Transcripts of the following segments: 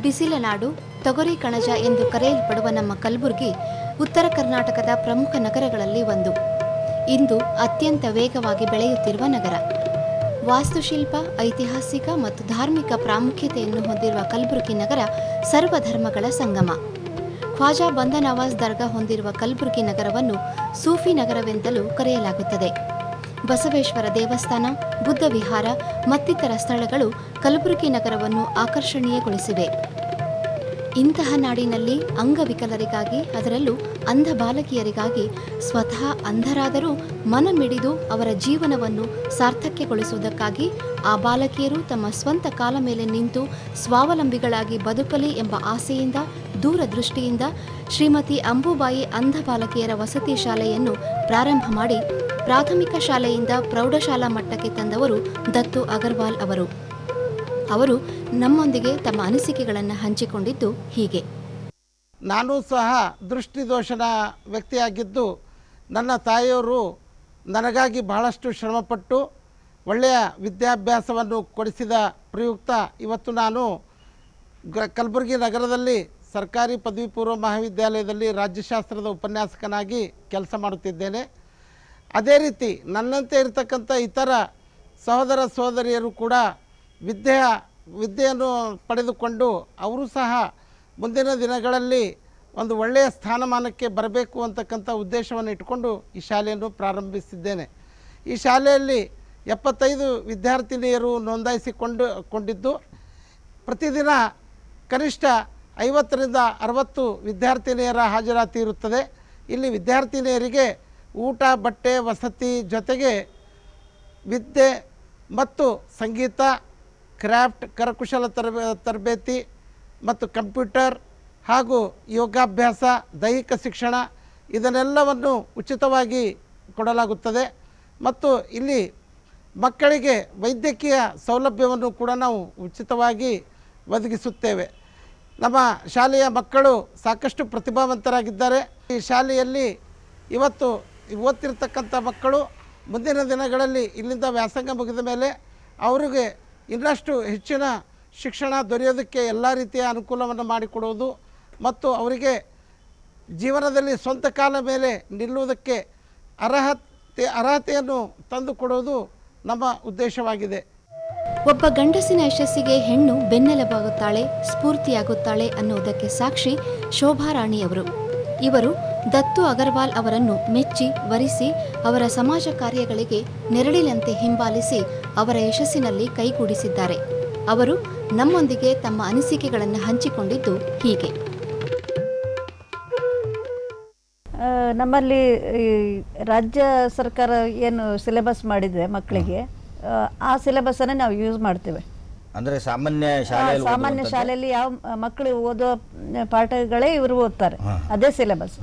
ಬಿಸಿಲ ನಾಡು, ತೊಗರಿ ಕಣಜ ಎಂದು ಕರೆಯಲ್ಪಡುವ ನಮ್ಮ ಕಲಬುರಗಿ ಉತ್ತರ ಕರ್ನಾಟಕದ ಪ್ರಮುಖ ನಗರಗಳಲ್ಲಿ ಒಂದು. ಇಂದು ಅತ್ಯಂತ ವೇಗವಾಗಿ ಬೆಳೆಯುತ್ತಿರುವ ನಗರ. ವಾಸ್ತುಶಿಲ್ಪ, ಐತಿಹಾಸಿಕ ಮತ್ತು ಧಾರ್ಮಿಕ ಪ್ರಾಮುಖ್ಯತೆಯನ್ನು ಹೊಂದಿರುವ ಕಲಬುರಗಿ ನಗರ ಸರ್ವಧರ್ಮಗಳ ಸಂಗಮ. ಖ್ವಾಜಾ ಬಂದ ನವಾಜ್ ದರ್ಗಾ ಹೊಂದಿರುವ ಕಲಬುರಗಿ ನಗರವನ್ನು ಸೂಫಿ ನಗರವೆಂದಲೂ ಕರೆಯಲಾಗುತ್ತದೆ. ಬಸವೇಶ್ವರ ದೇವಸ್ಥಾನ, ಬುದ್ಧ ವಿಹಾರ ಮತ್ತಿತರ ಸ್ಥಳಗಳು ಕಲಬುರಗಿ ನಗರವನ್ನು ಆಕರ್ಷಣೀಯಗೊಳಿಸಿವೆ. ಇಂತಹ ನಾಡಿನಲ್ಲಿ ಅಂಗವಿಕಲರಿಗಾಗಿ, ಅದರಲ್ಲೂ ಅಂಧ ಬಾಲಕಿಯರಿಗಾಗಿ ಸ್ವತಃ ಅಂಧರಾದರೂ ಮನಮಿಡಿದು ಅವರ ಜೀವನವನ್ನು ಸಾರ್ಥಕ್ಯಗೊಳಿಸುವುದಕ್ಕಾಗಿ ಆ ಬಾಲಕಿಯರು ತಮ್ಮ ಸ್ವಂತ ಕಾಲ ಮೇಲೆ ನಿಂತು ಸ್ವಾವಲಂಬಿಗಳಾಗಿ ಬದುಕಲಿ ಎಂಬ ಆಸೆಯಿಂದ, ದೂರದೃಷ್ಟಿಯಿಂದ ಶ್ರೀಮತಿ ಅಂಬುಬಾಯಿ ಅಂಧ ಬಾಲಕಿಯರ ವಸತಿ ಶಾಲೆಯನ್ನು ಪ್ರಾರಂಭ ಮಾಡಿ ಪ್ರಾಥಮಿಕ ಶಾಲೆಯಿಂದ ಪ್ರೌಢಶಾಲಾ ಮಟ್ಟಕ್ಕೆ ತಂದವರು ದತ್ತು ಅಗರ್ವಾಲ್ ಅವರು. ಅವರು ನಮ್ಮೊಂದಿಗೆ ತಮ್ಮ ಅನಿಸಿಕೆಗಳನ್ನು ಹಂಚಿಕೊಂಡಿದ್ದು ಹೀಗೆ. ನಾನು ಸಹ ದೃಷ್ಟಿದೋಷದ ವ್ಯಕ್ತಿಯಾಗಿದ್ದು, ನನ್ನ ತಾಯಿಯವರು ನನಗಾಗಿ ಬಹಳಷ್ಟು ಶ್ರಮಪಟ್ಟು ಒಳ್ಳೆಯ ವಿದ್ಯಾಭ್ಯಾಸವನ್ನು ಕೊಡಿಸಿದ ಪ್ರಯುಕ್ತ ಇವತ್ತು ನಾನು ಕಲಬುರಗಿ ನಗರದಲ್ಲಿ ಸರ್ಕಾರಿ ಪದವಿ ಪೂರ್ವ ಮಹಾವಿದ್ಯಾಲಯದಲ್ಲಿ ರಾಜ್ಯಶಾಸ್ತ್ರದ ಉಪನ್ಯಾಸಕನಾಗಿ ಕೆಲಸ ಮಾಡುತ್ತಿದ್ದೇನೆ. ಅದೇ ರೀತಿ ನನ್ನಂತೆ ಇರತಕ್ಕಂಥ ಇತರ ಸಹೋದರ ಸಹೋದರಿಯರು ಕೂಡ ವಿದ್ಯೆಯನ್ನು ಪಡೆದುಕೊಂಡು ಅವರು ಸಹ ಮುಂದಿನ ದಿನಗಳಲ್ಲಿ ಒಂದು ಒಳ್ಳೆಯ ಸ್ಥಾನಮಾನಕ್ಕೆ ಬರಬೇಕು ಅಂತಕ್ಕಂಥ ಉದ್ದೇಶವನ್ನು ಇಟ್ಟುಕೊಂಡು ಈ ಶಾಲೆಯನ್ನು ಪ್ರಾರಂಭಿಸಿದ್ದೇನೆ. ಈ ಶಾಲೆಯಲ್ಲಿ 75 ವಿದ್ಯಾರ್ಥಿನಿಯರು ನೋಂದಾಯಿಸಿಕೊಂಡಿದ್ದು ಪ್ರತಿದಿನ ಕನಿಷ್ಠ 50ರಿಂದ 60 ವಿದ್ಯಾರ್ಥಿನಿಯರ ಹಾಜರಾತಿ ಇರುತ್ತದೆ. ಇಲ್ಲಿ ವಿದ್ಯಾರ್ಥಿನಿಯರಿಗೆ ಊಟ, ಬಟ್ಟೆ, ವಸತಿ ಜೊತೆಗೆ ವಿದ್ಯೆ ಮತ್ತು ಸಂಗೀತ, ಕ್ರಾಫ್ಟ್, ಕರಕುಶಲ ತರಬೇತಿ ಮತ್ತು ಕಂಪ್ಯೂಟರ್ ಹಾಗೂ ಯೋಗಾಭ್ಯಾಸ, ದೈಹಿಕ ಶಿಕ್ಷಣ ಇದನ್ನೆಲ್ಲವನ್ನು ಉಚಿತವಾಗಿ ಕೊಡಲಾಗುತ್ತದೆ. ಮತ್ತು ಇಲ್ಲಿ ಮಕ್ಕಳಿಗೆ ವೈದ್ಯಕೀಯ ಸೌಲಭ್ಯವನ್ನು ಕೂಡ ನಾವು ಉಚಿತವಾಗಿ ಒದಗಿಸುತ್ತೇವೆ. ನಮ್ಮ ಶಾಲೆಯ ಮಕ್ಕಳು ಸಾಕಷ್ಟು ಪ್ರತಿಭಾವಂತರಾಗಿದ್ದಾರೆ. ಈ ಶಾಲೆಯಲ್ಲಿ ಇವತ್ತು ಓದ್ತಿರ್ತಕ್ಕಂಥ ಮಕ್ಕಳು ಮುಂದಿನ ದಿನಗಳಲ್ಲಿ ಇಲ್ಲಿಂದ ವ್ಯಾಸಂಗ ಮುಗಿದ ಮೇಲೆ ಅವರಿಗೆ ಇನ್ನಷ್ಟು ಹೆಚ್ಚಿನ ಶಿಕ್ಷಣ ದೊರೆಯೋದಕ್ಕೆ ಎಲ್ಲ ರೀತಿಯ ಅನುಕೂಲವನ್ನು ಮಾಡಿಕೊಡುವುದು ಮತ್ತು ಅವರಿಗೆ ಜೀವನದಲ್ಲಿ ಸ್ವಂತ ಕಾಲ ಮೇಲೆ ನಿಲ್ಲುವುದಕ್ಕೆ ಅರ್ಹತೆಯನ್ನು ತಂದುಕೊಡುವುದು ನಮ್ಮ ಉದ್ದೇಶವಾಗಿದೆ. ಒಬ್ಬ ಗಂಡಸಿನ ಯಶಸ್ಸಿಗೆ ಹೆಣ್ಣು ಬೆನ್ನೆಲುಬಾಗುತ್ತಾಳೆ, ಸ್ಫೂರ್ತಿಯಾಗುತ್ತಾಳೆ ಅನ್ನುವುದಕ್ಕೆ ಸಾಕ್ಷಿ ಶೋಭಾರಾಣಿಯವರು. ಇವರು ದತ್ತು ಅಗರ್ವಾಲ್ ಅವರನ್ನು ಮೆಚ್ಚಿ, ವರಿಸಿ, ಅವರ ಸಮಾಜ ಕಾರ್ಯಗಳಿಗೆ ನೆರಳಿನಂತೆ ಹಿಂಬಾಲಿಸಿ ಅವರ ಯಶಸ್ಸಿನಲ್ಲಿ ಕೈಗೂಡಿಸಿದ್ದಾರೆ. ಅವರು ನಮ್ಮೊಂದಿಗೆ ತಮ್ಮ ಅನಿಸಿಕೆಗಳನ್ನು ಹಂಚಿಕೊಂಡಿದ್ದು ಹೀಗೆ. ನಮ್ಮಲ್ಲಿ ರಾಜ್ಯ ಸರ್ಕಾರ ಏನು ಸಿಲೆಬಸ್ ಮಾಡಿದೆ ಮಕ್ಕಳಿಗೆ, ಆ ಸಿಲೆಬಸ್ಸನ್ನು ನಾವು ಯೂಸ್ ಮಾಡ್ತೇವೆ. ಅಂದರೆ ಸಾಮಾನ್ಯ ಶಾಲೆಯಲ್ಲಿ ಯಾವ ಮಕ್ಕಳು ಓದೋ ಪಾಠಗಳೇ ಇವರು ಓದ್ತಾರೆ, ಅದೇ ಸಿಲೆಬಸ್.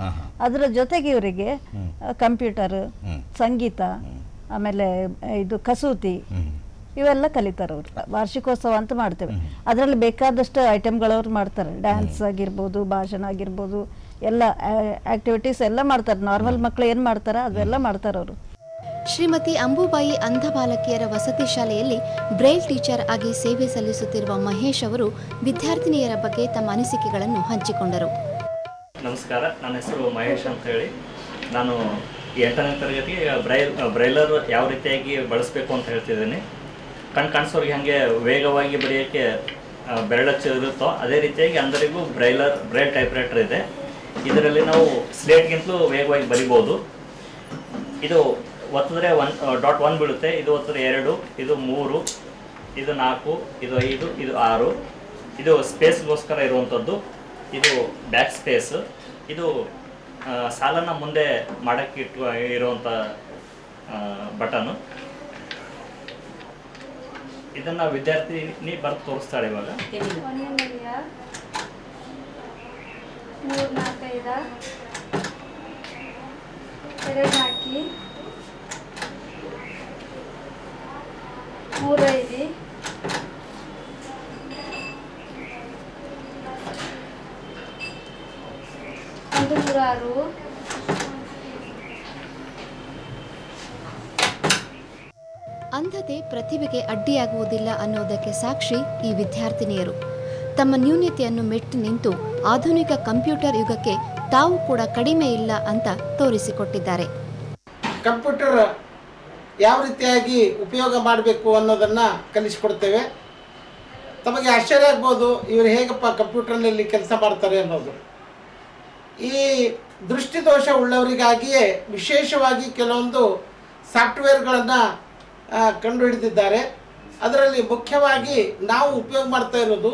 ಅದರ ಜೊತೆಗೆ ಇವರಿಗೆ ಕಂಪ್ಯೂಟರ್, ಸಂಗೀತ, ಆಮೇಲೆ ಇದು ಕಸೂತಿ ಇವೆಲ್ಲ ಕಲಿತಾರೆ. ಅವರು ವಾರ್ಷಿಕೋತ್ಸವ ಅಂತ ಮಾಡ್ತೇವೆ. ಅದರಲ್ಲಿ ಬೇಕಾದಷ್ಟು ಐಟಮ್ಗಳವ್ರು ಮಾಡ್ತಾರೆ. ಡ್ಯಾನ್ಸ್ ಆಗಿರ್ಬೋದು, ಭಾಷಣ ಆಗಿರ್ಬೋದು, ಎಲ್ಲ ಆಕ್ಟಿವಿಟೀಸ್ ಎಲ್ಲ ಮಾಡ್ತಾರೆ. ನಾರ್ಮಲ್ ಮಕ್ಕಳು ಏನು ಮಾಡ್ತಾರೆ ಅದೆಲ್ಲ ಮಾಡ್ತಾರೆ ಅವರು. ಶ್ರೀಮತಿ ಅಂಬುಬಾಯಿ ಅಂಧ ಬಾಲಕಿಯರ ವಸತಿ ಶಾಲೆಯಲ್ಲಿ ಬ್ರೈಲ್ ಟೀಚರ್ ಆಗಿ ಸೇವೆ ಸಲ್ಲಿಸುತ್ತಿರುವ ಮಹೇಶ್ ಅವರು ವಿದ್ಯಾರ್ಥಿನಿಯರ ಬಗ್ಗೆ ತಮ್ಮ ಅನಿಸಿಕೆಗಳನ್ನು ಹಂಚಿಕೊಂಡರು. ನಮಸ್ಕಾರ, ನನ್ನ ಹೆಸರು ಮಹೇಶ್ ಅಂತ ಹೇಳಿ. ನಾನು 8ನೇ ತರಗತಿಗೆ ಬ್ರೈಲರ್ ಯಾವ ರೀತಿಯಾಗಿ ಬಳಸಬೇಕು ಅಂತ ಹೇಳ್ತಿದ್ದೀನಿ. ಕಾಣಿಸೋರಿಗೆ ಹಾಗೆ ವೇಗವಾಗಿ ಬರೆಯೋಕ್ಕೆ ಬೆರಳಚ್ಚು ಇರುತ್ತೋ ಅದೇ ರೀತಿಯಾಗಿ ಅಂಧರಿಗೂ ಬ್ರೈಲ್ ಟೈಪ್ರೈಟರ್ ಇದೆ. ಇದರಲ್ಲಿ ನಾವು ಸ್ಲೇಟ್ಗಿಂತಲೂ ವೇಗವಾಗಿ ಬರಿಬೋದು. ಇದು ಒತ್ತಿದ್ರೆ 1.1 ಬೀಳುತ್ತೆ, ಇದು ಒತ್ತಿದ್ರೆ 2, ಇದು 3, ಇದು 4, ಇದು 5, ಇದು 6. ಇದು ಸ್ಪೇಸ್ಗೋಸ್ಕರ ಇರುವಂಥದ್ದು. ಇದು ಬ್ಯಾಕ್ ಸ್ಪೇಸ್. ಇದು ಸಾಲನ್ನು ಮುಂದೆ ಮಾಡೋಕ್ಕೆ ಇರುವಂಥ ಬಟನು. ಇದನ್ನು ವಿದ್ಯಾರ್ಥಿನಿ ಬರೆದು ತೋರಿಸ್ತಾಳೆ ಇವಾಗ. 3, 4, 5 2 ಹಾಕಿ 3, 5 1, 3, 6. ಅಂಧತೆ ಪ್ರತಿಭೆಗೆ ಅಡ್ಡಿಯಾಗುವುದಿಲ್ಲ ಅನ್ನೋದಕ್ಕೆ ಸಾಕ್ಷಿ ಈ ವಿದ್ಯಾರ್ಥಿನಿಯರು. ತಮ್ಮ ನ್ಯೂನ್ಯತೆಯನ್ನು ಮೆಟ್ಟಿ ನಿಂತು ಆಧುನಿಕ ಕಂಪ್ಯೂಟರ್ ಯುಗಕ್ಕೆ ತಾವು ಕೂಡ ಕಡಿಮೆ ಇಲ್ಲ ಅಂತ ತೋರಿಸಿಕೊಟ್ಟಿದ್ದಾರೆ. ಕಂಪ್ಯೂಟರ್ ಯಾವ ರೀತಿಯಾಗಿ ಉಪಯೋಗ ಮಾಡಬೇಕು ಅನ್ನೋದನ್ನು ಕಲಿಸಿಕೊಡ್ತೇವೆ. ತಮಗೆ ಆಶ್ಚರ್ಯ ಆಗ್ಬೋದು, ಇವರು ಹೇಗಪ್ಪ ಕಂಪ್ಯೂಟರ್ನಲ್ಲಿ ಕೆಲಸ ಮಾಡ್ತಾರೆ ಅನ್ನೋದು. ಈ ದೃಷ್ಟಿದೋಷ ಉಳ್ಳವರಿಗಾಗಿಯೇ ವಿಶೇಷವಾಗಿ ಕೆಲವೊಂದು ಸಾಫ್ಟ್ವೇರ್ಗಳನ್ನು ಕಂಡುಹಿಡಿದಿದ್ದಾರೆ. ಅದರಲ್ಲಿ ಮುಖ್ಯವಾಗಿ ನಾವು ಉಪಯೋಗ ಮಾಡ್ತಾ ಇರೋದು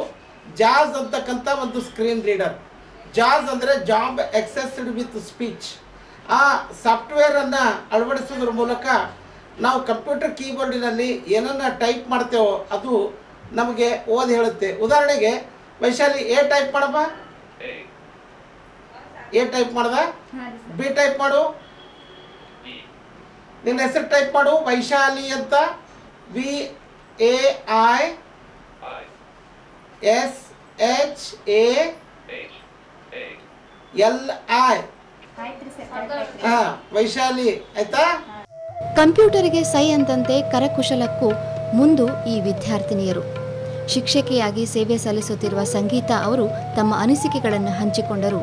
ಜಾಜ್ ಅಂತಕ್ಕಂಥ ಒಂದು ಸ್ಕ್ರೀನ್ ರೀಡರ್. ಜಾಜ್ ಅಂದರೆ ಜಾಬ್ ಎಕ್ಸೆಸ್ಡ್ ವಿತ್ ಸ್ಪೀಚ್. ಆ ಸಾಫ್ಟ್ವೇರನ್ನು ಅಳವಡಿಸೋದ್ರ ಮೂಲಕ ನಾವು ಕಂಪ್ಯೂಟರ್ ಕೀಬೋರ್ಡಿನಲ್ಲಿ ಏನನ್ನು ಟೈಪ್ ಮಾಡ್ತೇವೋ ಅದು ನಮಗೆ ಓದಿ ಹೇಳುತ್ತೆ. ಉದಾಹರಣೆಗೆ ವೈಶಾಲಿ ಎ ಟೈಪ್ ಮಾಡಪ್ಪ, ಎ ಟೈಪ್ ಮಾಡ್ದ, ಬಿ ಟೈಪ್ ಮಾಡು, ನಿನ್ನ ಹೆಸರು ಟೈಪ್ ಮಾಡು ವೈಶಾಲಿ ಅಂತ, VAISHALI. ವೈಶಾಲಿ ಆಯ್ತಾ. ಕಂಪ್ಯೂಟರ್ಗೆ ಸೈ ಅಂದಂತೆ ಕರಕುಶಲಕ್ಕೂ ಮುಂದು ಈ ವಿದ್ಯಾರ್ಥಿನಿಯರು. ಶಿಕ್ಷಕಿಯಾಗಿ ಸೇವೆ ಸಲ್ಲಿಸುತ್ತಿರುವ ಸಂಗೀತಾ ಅವರು ತಮ್ಮ ಅನಿಸಿಕೆಗಳನ್ನು ಹಂಚಿಕೊಂಡರು.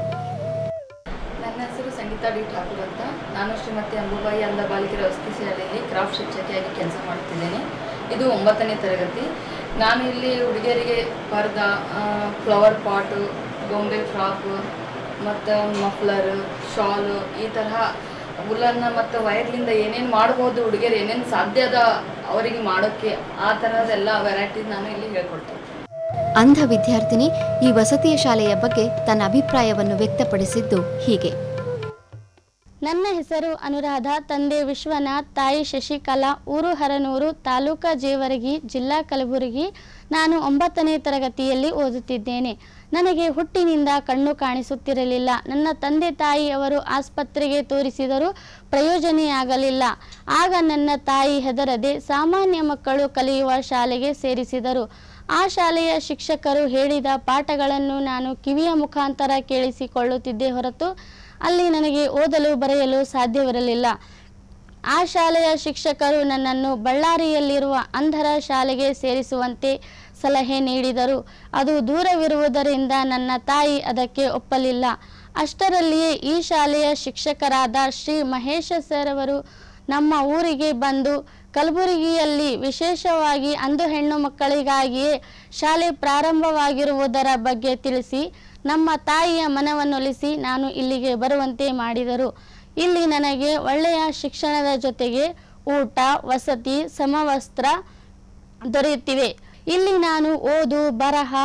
ನನ್ನ ಹೆಸರು ಸಂಗೀತಾ ಡಿ ಠಾಕೂರ್ ಅಂತ. ನಾನು ಶ್ರೀಮತಿ ಅಂಬುಬಾಯಿ ಅಂಧ ಬಾಲಿಕೆಯರ ವಸತಿ ಶಾಲೆಯಲ್ಲಿ ಕ್ರಾಫ್ಟ್ ಶಿಕ್ಷಕಿಯಾಗಿ ಕೆಲಸ ಮಾಡುತ್ತಿದ್ದೇನೆ. ಇದು 9ನೇ ತರಗತಿ. ನಾನು ಇಲ್ಲಿ ಹುಡುಗಿಯರಿಗೆ ಪರ್ದ, ಫ್ಲವರ್ ಪಾಟು, ಗೊಂಬೆ ಫ್ರಾಕು ಮತ್ತು ಮಫ್ಲರ್, ಶಾಲು, ಈ ತರಹ ಉಲ್ಲನ್ನ ಮತ್ತು ವೈರ್ಲಿಂದ ಏನೇನು ಮಾಡ್ಬೋದು, ಹುಡುಗಿಯರು ಏನೇನು ಸಾಧ್ಯ ಅದ ಅವರಿಗೆ ಮಾಡೋಕ್ಕೆ, ಆ ಥರದೆಲ್ಲ ವೆರೈಟೀಸ್ ನಾನು ಇಲ್ಲಿ ಹೇಳ್ಕೊಡ್ತೇನೆ. ಅಂಧ ವಿದ್ಯಾರ್ಥಿನಿ ಈ ವಸತಿಯ ಶಾಲೆಯ ಬಗ್ಗೆ ತನ್ನ ಅಭಿಪ್ರಾಯವನ್ನು ವ್ಯಕ್ತಪಡಿಸಿದ್ದು ಹೀಗೆ. ನನ್ನ ಹೆಸರು ಅನುರಾಧ, ತಂದೆ ವಿಶ್ವನಾಥ್, ತಾಯಿ ಶಶಿಕಲಾ, ಊರು ಹರನೂರು, ತಾಲೂಕಾ ಜೇವರಗಿ, ಜಿಲ್ಲಾ ಕಲಬುರಗಿ. ನಾನು 9ನೇ ತರಗತಿಯಲ್ಲಿ ಓದುತ್ತಿದ್ದೇನೆ. ನನಗೆ ಹುಟ್ಟಿನಿಂದ ಕಣ್ಣು ಕಾಣಿಸುತ್ತಿರಲಿಲ್ಲ. ನನ್ನ ತಂದೆ ತಾಯಿಯವರು ಆಸ್ಪತ್ರೆಗೆ ತೋರಿಸಿದರೂ ಪ್ರಯೋಜನೆಯಾಗಲಿಲ್ಲ. ಆಗ ನನ್ನ ತಾಯಿ ಹೆದರದೆ ಸಾಮಾನ್ಯ ಮಕ್ಕಳು ಕಲಿಯುವ ಶಾಲೆಗೆ ಸೇರಿಸಿದರು. ಆ ಶಾಲೆಯ ಶಿಕ್ಷಕರು ಹೇಳಿದ ಪಾಠಗಳನ್ನು ನಾನು ಕಿವಿಯ ಮುಖಾಂತರ ಕೇಳಿಸಿಕೊಳ್ಳುತ್ತಿದ್ದೆ ಹೊರತು ಅಲ್ಲಿ ನನಗೆ ಓದಲು ಬರೆಯಲು ಸಾಧ್ಯವಿರಲಿಲ್ಲ. ಆ ಶಾಲೆಯ ಶಿಕ್ಷಕರು ನನ್ನನ್ನು ಬಳ್ಳಾರಿಯಲ್ಲಿರುವ ಅಂಧರ ಶಾಲೆಗೆ ಸೇರಿಸುವಂತೆ ಸಲಹೆ ನೀಡಿದರು. ಅದು ದೂರವಿರುವುದರಿಂದ ನನ್ನ ತಾಯಿ ಅದಕ್ಕೆ ಒಪ್ಪಲಿಲ್ಲ. ಅಷ್ಟರಲ್ಲಿಯೇ ಈ ಶಾಲೆಯ ಶಿಕ್ಷಕರಾದ ಶ್ರೀ ಮಹೇಶ ಸರ್ ಅವರು ನಮ್ಮ ಊರಿಗೆ ಬಂದು ಕಲಬುರಗಿಯಲ್ಲಿ ವಿಶೇಷವಾಗಿ ಅಂಧ ಹೆಣ್ಣು ಮಕ್ಕಳಿಗಾಗಿಯೇ ಶಾಲೆ ಪ್ರಾರಂಭವಾಗಿರುವುದರ ಬಗ್ಗೆ ತಿಳಿಸಿ ನಮ್ಮ ತಾಯಿಯ ಮನವನ್ನೊಲಿಸಿ ನಾನು ಇಲ್ಲಿಗೆ ಬರುವಂತೆ ಮಾಡಿದರು. ಇಲ್ಲಿ ನನಗೆ ಒಳ್ಳೆಯ ಶಿಕ್ಷಣದ ಜೊತೆಗೆ ಊಟ, ವಸತಿ, ಸಮವಸ್ತ್ರ ದೊರೆಯುತ್ತಿವೆ. ಇಲ್ಲಿ ನಾನು ಓದು, ಬರಹ,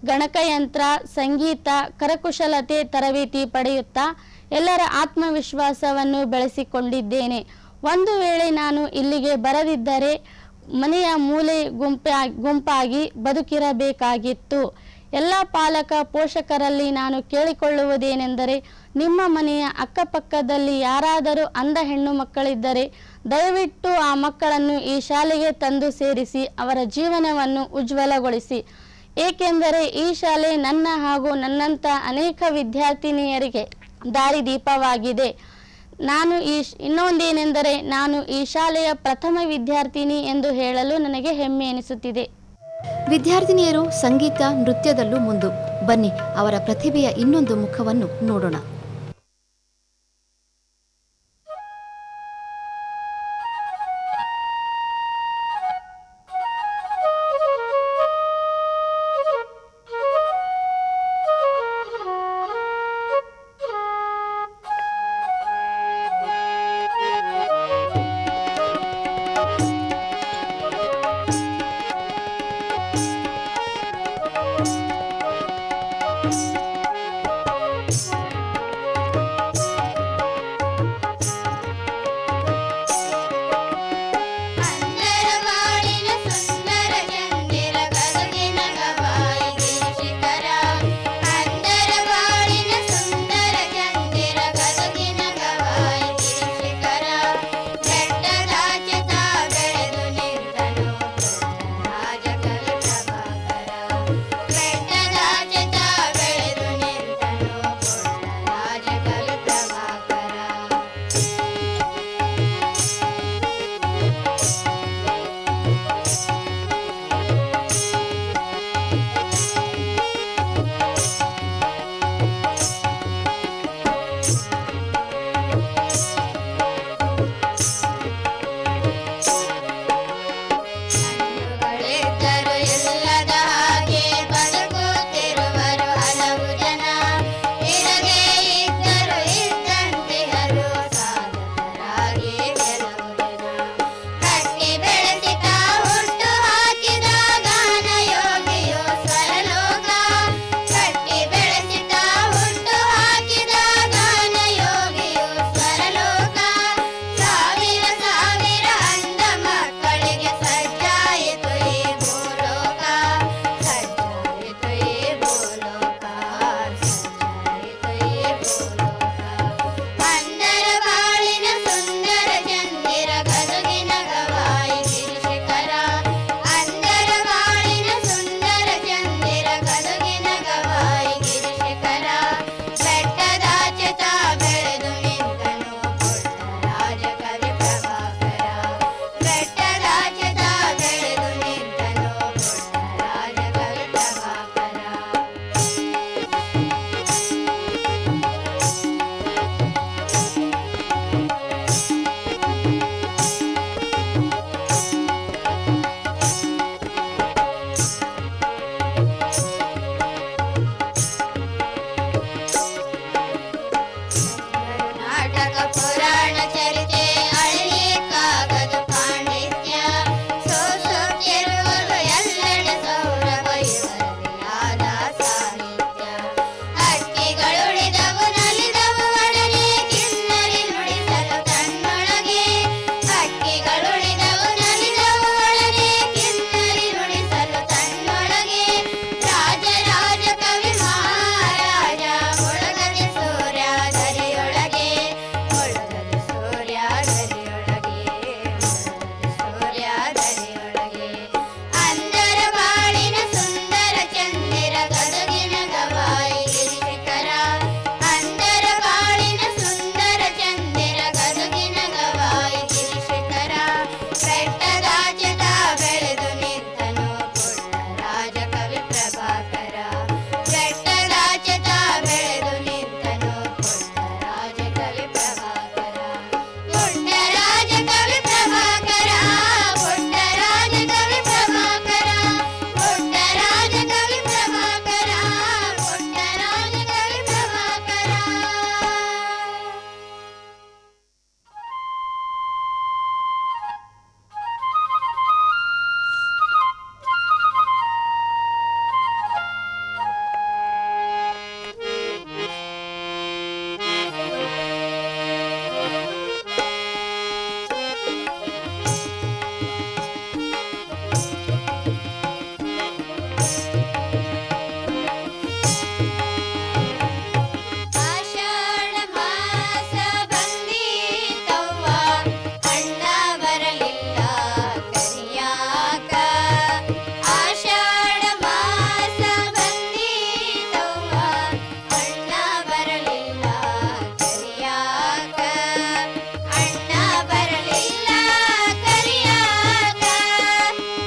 ಗಣಕಯಂತ್ರ, ಸಂಗೀತ, ಕರಕುಶಲತೆ ತರಬೇತಿ ಪಡೆಯುತ್ತಾ ಎಲ್ಲರ ಆತ್ಮವಿಶ್ವಾಸವನ್ನು ಬೆಳೆಸಿಕೊಂಡಿದ್ದೇನೆ. ಒಂದು ವೇಳೆ ನಾನು ಇಲ್ಲಿಗೆ ಬರದಿದ್ದರೆ ಮನೆಯ ಮೂಲೆ ಗುಂಪಾಗಿ ಬದುಕಿರಬೇಕಾಗಿತ್ತು. ಎಲ್ಲ ಪಾಲಕ ಪೋಷಕರಲ್ಲಿ ನಾನು ಕೇಳಿಕೊಳ್ಳುವುದೇನೆಂದರೆ, ನಿಮ್ಮ ಮನೆಯ ಅಕ್ಕಪಕ್ಕದಲ್ಲಿ ಯಾರಾದರೂ ಅಂಧ ಹೆಣ್ಣು ಮಕ್ಕಳಿದ್ದರೆ ದಯವಿಟ್ಟು ಆ ಮಕ್ಕಳನ್ನು ಈ ಶಾಲೆಗೆ ತಂದು ಸೇರಿಸಿ ಅವರ ಜೀವನವನ್ನು ಉಜ್ವಲಗೊಳಿಸಿ. ಏಕೆಂದರೆ ಈ ಶಾಲೆ ನನ್ನ ಹಾಗೂ ನನ್ನಂಥ ಅನೇಕ ವಿದ್ಯಾರ್ಥಿನಿಯರಿಗೆ ದಾರಿದೀಪವಾಗಿದೆ. ಇನ್ನೊಂದೇನೆಂದರೆ ನಾನು ಈ ಶಾಲೆಯ ಪ್ರಥಮ ವಿದ್ಯಾರ್ಥಿನಿ ಎಂದು ಹೇಳಲು ನನಗೆ ಹೆಮ್ಮೆ ಎನಿಸುತ್ತಿದೆ. ವಿದ್ಯಾರ್ಥಿನಿಯರು ಸಂಗೀತ, ನೃತ್ಯದಲ್ಲೂ ಮುಂದು. ಬನ್ನಿ ಅವರ ಪ್ರತಿಭೆಯ ಇನ್ನೊಂದು ಮುಖವನ್ನು ನೋಡೋಣ.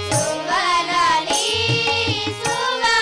ಸುವಲಾಲಿ ಸುವಾ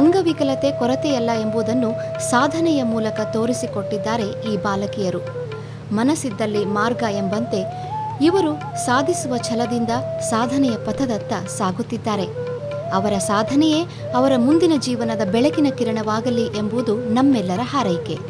ಅಂಗವಿಕಲತೆ ಕೊರತೆಯಲ್ಲ ಎಂಬುದನ್ನು ಸಾಧನೆಯ ಮೂಲಕ ತೋರಿಸಿಕೊಟ್ಟಿದ್ದಾರೆ ಈ ಬಾಲಕಿಯರು. ಮನಸ್ಸಿದ್ದಲ್ಲಿ ಮಾರ್ಗ ಎಂಬಂತೆ ಇವರು ಸಾಧಿಸುವ ಛಲದಿಂದ ಸಾಧನೆಯ ಪಥದತ್ತ ಸಾಗುತ್ತಿದ್ದಾರೆ. ಅವರ ಸಾಧನೆಯೇ ಅವರ ಮುಂದಿನ ಜೀವನದ ಬೆಳಕಿನ ಕಿರಣವಾಗಲಿ ಎಂಬುದು ನಮ್ಮೆಲ್ಲರ ಹಾರೈಕೆ.